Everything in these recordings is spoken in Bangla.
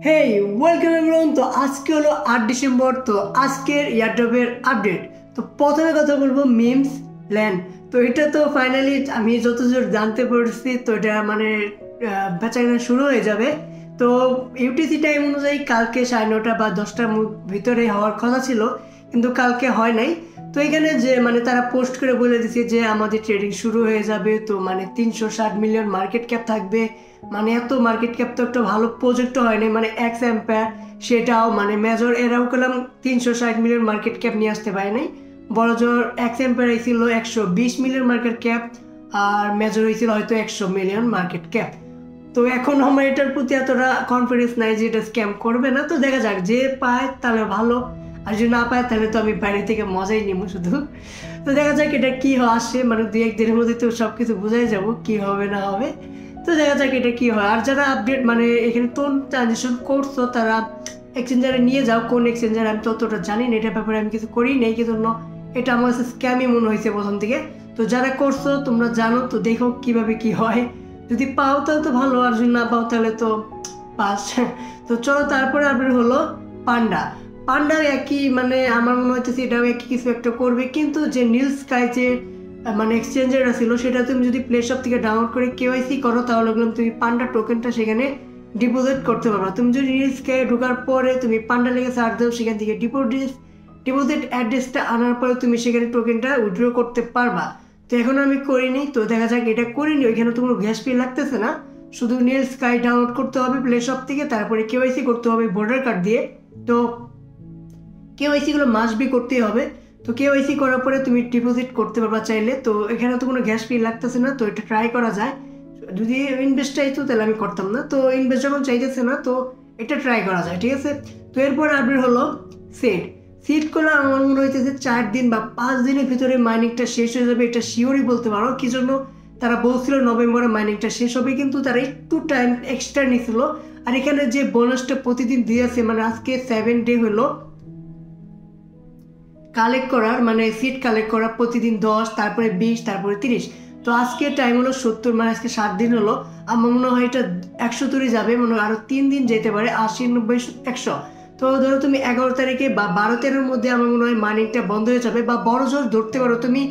হেই ওয়েলকাম এভরিওয়ান। তো আজকে হলো 8 ডিসেম্বর। তো আজকের ইয়ারড্রপের আপডেট। তো প্রথমে কথা বলবো মিমস ল্যান্ড। তো এটা তো ফাইনালি আমি যতদূর জানতে পারছি তো এটা মানে বেচাকেনা শুরু হয়ে যাবে। তো ইউটিসি টাইম অনুযায়ী কালকে 9:30 বা 10টার ভিতরে হওয়ার কথা ছিল, কিন্তু কালকে হয় নাই। তো এখানে যে মানে তারা পোস্ট করে বলে দিচ্ছে যে আমাদের ট্রেডিং শুরু হয়ে যাবে। তো মানে 360 মিলিয়ন মার্কেট ক্যাপ থাকবে। মানে এত মার্কেট ক্যাপ তো একটা ভালো প্রজেক্ট হয়নি, মানে এক্স এম্পায়ার সেটাও মানে মেজর এরাও করলাম 360 মিলিয়ন মার্কেট ক্যাপ নিয়ে আসতে পারে নাই। বড় জোর এক্স এম্পায়ার হয়েছিল 120 মিলিয়ন মার্কেট ক্যাপ, আর মেজর হয়েছিল হয়তো 100 মিলিয়ন মার্কেট ক্যাপ। তো এখন আমার এটার প্রতি এতটা কনফিডেন্স নাই যে এটা স্ক্যাম করবে না। তো দেখা যাক, যে পায় তাহলে ভালো, আর যদি না পায় তাহলে তো আমি বাইরে থেকে মজাই নিব শুধু। তো দেখা যাক এটা কি আসে, মানে 2-1 দিনের মধ্যে তো সব কিছু বোঝাই যাবো কি হবে না হবে। তো দেখা যাক এটা কি হয়। আর যারা আপডেট মানে এখানে টোন ট্রানজিশন করছো তারা এক্সচেঞ্জারে নিয়ে যাও। কোন এক্সচেঞ্জার আমি ততটা জানি না, এটার ব্যাপারে আমি কিছু করি নেই, কি জন্য এটা আমার কাছে স্ক্যামই মনে হয়েছে প্রথম থেকে। তো যারা করছো তোমরা জানো, তো দেখো কিভাবে কি হয়। যদি পাও তাহলে তো ভালো, আর যদি না পাও তাহলে তো পাস। তো চলো তারপরে আপডেট হলো পান্ডা। পান্ডাও একই, মানে আমার মনে হইতেছে এটাও একই কিছু একটা করবে। কিন্তু যে নীল স্কাই যে মানে এক্সচেঞ্জারটা ছিল সেটা তুমি যদি প্লে শপ থেকে ডাউনলোড করে কেওয়াইসি করো তাহলে তুমি পান্ডা টোকেনটা সেখানে ডিপোজিট করতে পারবা। তুমি যদি নীল স্কাই ঢোকার পরে তুমি পান্ডা লেগে সার্চ দাও, সেখান থেকে ডিপোজিট অ্যাড্রেসটা আনার পরে তুমি সেখানে টোকেনটা উইথড্র করতে পারবা। তো এখন আমি করিনি, তো দেখা যাক এটা করিনি। ওইখানে তো কোনো গ্যাস পে লাগতেছে না, শুধু নীল স্কাই ডাউনলোড করতে হবে প্লে শপ থেকে, তারপরে কেওয়াইসি করতে হবে ভোটার কার্ড দিয়ে। তো কেওয়াইসি গুলো মাস্ট বি করতেই হবে। তো কেওয়াইসি করার পরে তুমি ডিপোজিট করতে পারবা চাইলে। তো এখানে তো কোনো গ্যাস ফি লাগতেছে না, তো এটা ট্রাই করা যায়। যদি ইনভেস্ট চাইতো তাহলে আমি করতাম না, তো ইনভেস্ট যখন চাইতেছে না তো এটা ট্রাই করা যায়, ঠিক আছে। তো এরপর আপডেট হলো সেট। সিট করলে আমার মনে হইতেছে 4 দিন বা 5 দিনের ভিতরে মাইনিংটা শেষ হয়ে যাবে, এটা শিওরই বলতে পারো। কি জন্য তারা বলছিল নভেম্বরে মাইনিংটা শেষ হবে, কিন্তু তারা একটু টাইম এক্সট্রা নিছিল। আর এখানে যে বোনাসটা প্রতিদিন দিয়েছে, মানে আজকে 7 ডে হলো কালেক্ট করার, মানে সিট কালেক্ট করা প্রতিদিন 10, তারপরে 20, তারপরে 30। তো আজকে টাইম হলো 70, মানে আজকে 7 দিন হলো। আমার মনে হয় এটা 100 তুলে যাবে, মনে হয় আরো 3 দিন যেতে পারে, 80, 90, 100। তো ধরো তুমি 11 তারিখে বা 12-13-এর মধ্যে আমার মনে হয় মাইনিংটা বন্ধ হয়ে যাবে, বা বড় জোর ধরতে পারো তুমি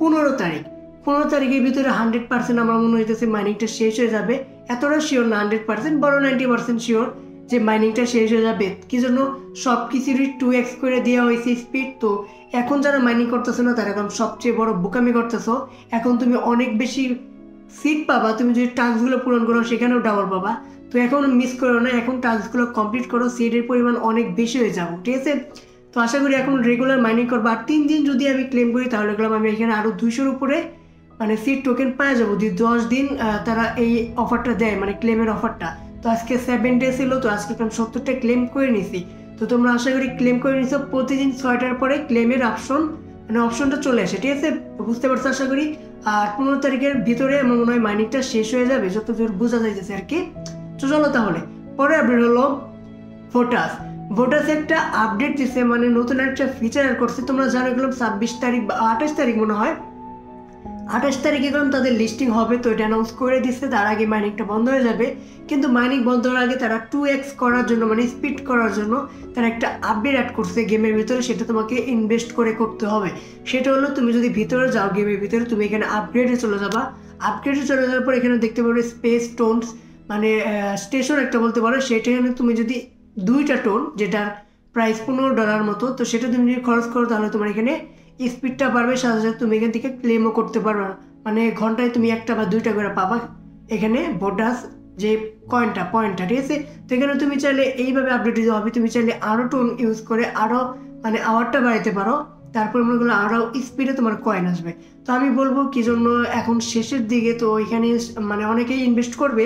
15 তারিখ। 15 তারিখের ভিতরে 100% আমার মনে হইতেছে মাইনিংটা শেষ হয়ে যাবে। এতটা শিওর না 100%, বড় 90% শিওর যে মাইনিংটা শেষ হয়ে যাবে। কি জন্য সব কিছুরই 2x করে দেওয়া হয়েছে স্পিড। তো এখন যারা মাইনিং করতেছো না তারা এখন সবচেয়ে বড় বোকামি করতেছো। এখন তুমি অনেক বেশি সিট পাবা, তুমি যদি টাস্কগুলো পূরণ করো সেখানেও ডাবল পাবা। তো এখন মিস করো না, এখন টাস্কগুলো কমপ্লিট করো, সিটের পরিমাণ অনেক বেশি হয়ে যাবো, ঠিক আছে। তো আশা করি এখন রেগুলার মাইনিং করবো। আর 3 দিন যদি আমি ক্লেম করি তাহলে আমি এখানে আরো 200-র উপরে মানে সিট টোকেন পাওয়া যাবো। 10 দিন তারা এই অফারটা দেয়, মানে ক্লেমের অফারটা। তো আজকে 7 ডে ছিল, তো আজকে আমি 70টা ক্লেম করে নিছি। তো তোমরা আশা করি ক্লেম করে নিছো। প্রতিদিন 6টার পরে ক্লেমের অপশনটা চলে আসে, ঠিক আছে। বুঝতে পারছো আশা করি। আর 15 তারিখের ভিতরে আমার মনে হয় মাইনিংটা শেষ হয়ে যাবে, যতদূর বোঝা যাইতেছে আর কি। তো চলো তাহলে পরে আপডেট হলো ভোটাস। ভোটাস একটা আপডেট দিচ্ছে, মানে নতুন একটা ফিচার করছে। তোমরা জানো এগুলো 26 তারিখ বা 28 তারিখ মনে হয়, 28 তারিখে গেলাম তাদের লিস্টিং হবে। তো এটা অ্যানাউন্স করে দিচ্ছে, তার আগে মাইনিংটা বন্ধ হয়ে যাবে। কিন্তু মাইনিং বন্ধ হওয়ার আগে তারা 2x করার জন্য, মানে স্পিড করার জন্য তারা একটা আপডেট অ্যাড করছে গেমের ভিতরে। সেটা তোমাকে ইনভেস্ট করে করতে হবে। সেটা হলো তুমি যদি ভিতরে যাও গেমের ভিতরে, তুমি এখানে আপগ্রেডে চলে যাবা। আপগ্রেডে চলে যাওয়ার পর এখানে দেখতে পাবে স্পেস টোনস, মানে স্টেশন একটা বলতে পারো। সেটা তুমি যদি 2টা টোন, যেটার প্রাইস $15 মতো, তো সেটা তুমি যদি খরচ করো তাহলে তোমার এখানে স্পিডটা বাড়বে, সাথে সাথে তুমি এখান থেকে ক্লেমও করতে পারবে। মানে ঘন্টায় তুমি 1টা বা 2টা করে পাবা এখানে বোনাস যে পয়েন্টটা, ঠিক আছে। তো এখানে তুমি চাইলে এইভাবে আপডেট দিতে হবে। তুমি চাইলে আরো টোন ইউজ করে আরো মানে আওয়ারটা বাড়াইতে পারো, তারপর মনে করলে আরো স্পিডে তোমার কয়েন আসবে। তো আমি বলবো কি জন্য এখন শেষের দিকে তো এখানে মানে অনেকেই ইনভেস্ট করবে,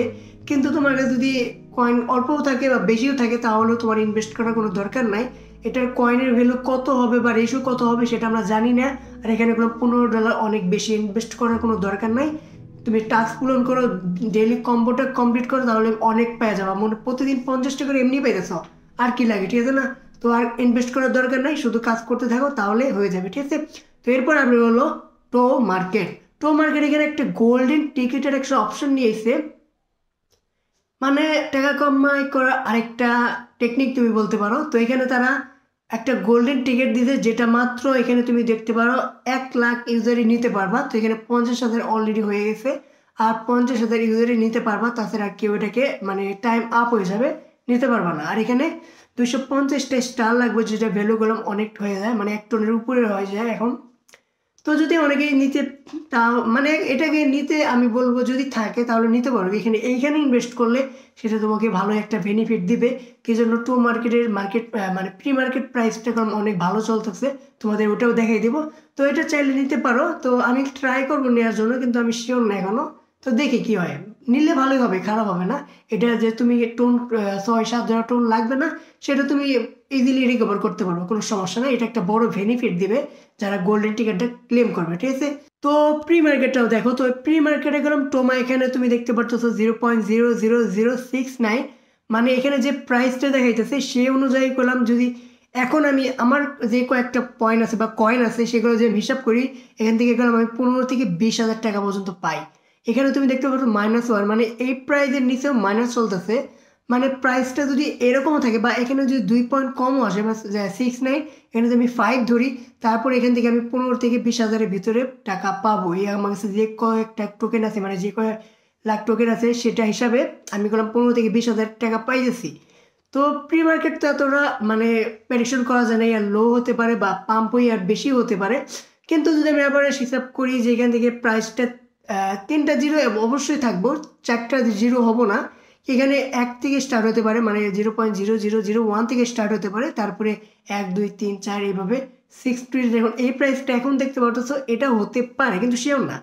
কিন্তু তোমার কাছে যদি কয়েন অল্পও থাকে বা বেশিও থাকে তাহলেও তোমার ইনভেস্ট করার কোনো দরকার নাই। এটার কয়েনের ভ্যালু কত হবে বা রেশিও কত হবে সেটা আমরা জানি না। আর এখানে কোনো $15 অনেক বেশি ইনভেস্ট করার কোনো দরকার নাই। তুমি টাস্ক পূরণ করো, ডেইলি কম্বোটা কমপ্লিট করো, তাহলে অনেক পেয়ে যাবা। মনে প্রতিদিন 50টা করে এমনি পেয়েছ, আর কি লাগে, ঠিক আছে না। তো আর ইনভেস্ট করার দরকার নাই, শুধু কাজ করতে থাকো তাহলে হয়ে যাবে, ঠিক আছে। তো এরপর আপনি হলো টো মার্কেট। টো মার্কেট এখানে একটা গোল্ডেন টিকিটের একটা অপশন নিয়ে এসে। মানে টাকা কামাই করার আরেকটা টেকনিক তুমি বলতে পারো। তো এখানে তারা একটা গোল্ডেন টিকিট দিতে, যেটা মাত্র এখানে তুমি দেখতে পারো 1 লাখ ইউজারই নিতে পারবা। তো এখানে 50,000 অলরেডি হয়ে গেছে, আর 50,000 ইউজারই নিতে পারবা, তাছাড়া কেউ এটাকে মানে টাইম আপ হয়ে যাবে, নিতে পারবা না। আর এখানে 250টা স্টার লাগবে, যেটা ভ্যালু করলাম অনেক হয়ে যায়, মানে 1 টনের উপরে হয়ে যায় এখন। তো যদি অনেকেই নিতে, তা মানে এটাকে নিতে আমি বলবো যদি থাকে তাহলে নিতে পারবে। এইখানে ইনভেস্ট করলে সেটা তোমাকে ভালো একটা বেনিফিট দিবে। কি জন্য টু মার্কেটের মানে প্রি মার্কেট প্রাইসটা এখন অনেক ভালো চলতেছে, তোমাদের ওটাও দেখাই দেবো। তো এটা চাইলে নিতে পারো। তো আমি ট্রাই করবো নেওয়ার জন্য, কিন্তু আমি শিওর না এখনো। তো দেখি কি হয়, নিলে ভালোই হবে, খারাপ হবে না। এটা যে তুমি টোন 6-7 টোন লাগবে না, সেটা তুমি ইজিলি রিকভার করতে পারবে, কোনো সমস্যা নেই। এটা একটা বড় বেনিফিট দিবে যারা গোল্ডেন টিকিটটা ক্লেম করবে, ঠিক আছে। তো প্রি মার্কেটটাও দেখো। তো প্রি মার্কেটে গেলাম টোমা, এখানে তুমি দেখতে পাচ্ছ 0.00069, মানে এখানে যে প্রাইসটা দেখাইতেছে সেই অনুযায়ী করলাম। যদি এখন আমি আমার যে কয়েকটা পয়েন্ট আছে বা কয়েন আছে সেগুলো যে হিসাব করি, এখান থেকে গেলাম আমি 15 থেকে 20 হাজার টাকা পর্যন্ত পাই। এখানে তুমি দেখতে পাচ্ছ -1, মানে এই প্রাইজের নিচেও মাইনাস চলতেছে। মানে প্রাইসটা যদি এরকমও থাকে বা এখানে যদি 2 পয়েন্ট কমও আসে বা 6.9, এখানে যদি আমি 5 ধরি, তারপর এখান থেকে আমি 15 থেকে 20 হাজারের ভিতরে টাকা পাবো। এই আমার কাছে যে কয়েকটা টোকেন আছে, মানে যে কয়েক লাখ টোকেন আছে, সেটা হিসাবে আমি করলাম 15 থেকে 20 হাজার টাকা পাইতেছি। তো প্রি মার্কেট তো এতটা মানে প্রেডিকশন করা যায় না, আর লো হতে পারে বা পাম্প হয়ে আর বেশি হতে পারে। কিন্তু যদি আমি আবার হিসাব করি যে এখান থেকে প্রাইসটা 3টা জিরো অবশ্যই থাকবো, 4টা জিরো হবো না। এখানে 1 থেকে স্টার্ট হতে পারে, মানে 0.0001 থেকে স্টার্ট হতে পারে, তারপরে 1, 2, 3, 4 এইভাবে 60 দেখুন এই প্রাইসটা এখন দেখতে পাচ্ছ, এটা হতে পারে কিন্তু শিওর না।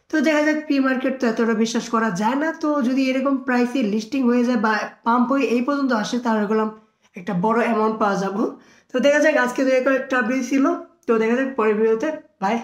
তো দেখা যাক, প্রি মার্কেট তো এতটা বিশ্বাস করা যায় না। তো যদি এরকম প্রাইসে লিস্টিং হয়ে যায় বা পাম্প হয়ে এই পর্যন্ত আসে, তাহলে গেলাম একটা বড় অ্যামাউন্ট পাওয়া যাবো। তো দেখা যাক, আজকে তো একটা আপডেট ছিল। তো দেখা যাক পরের ভিডিওতে। বাই।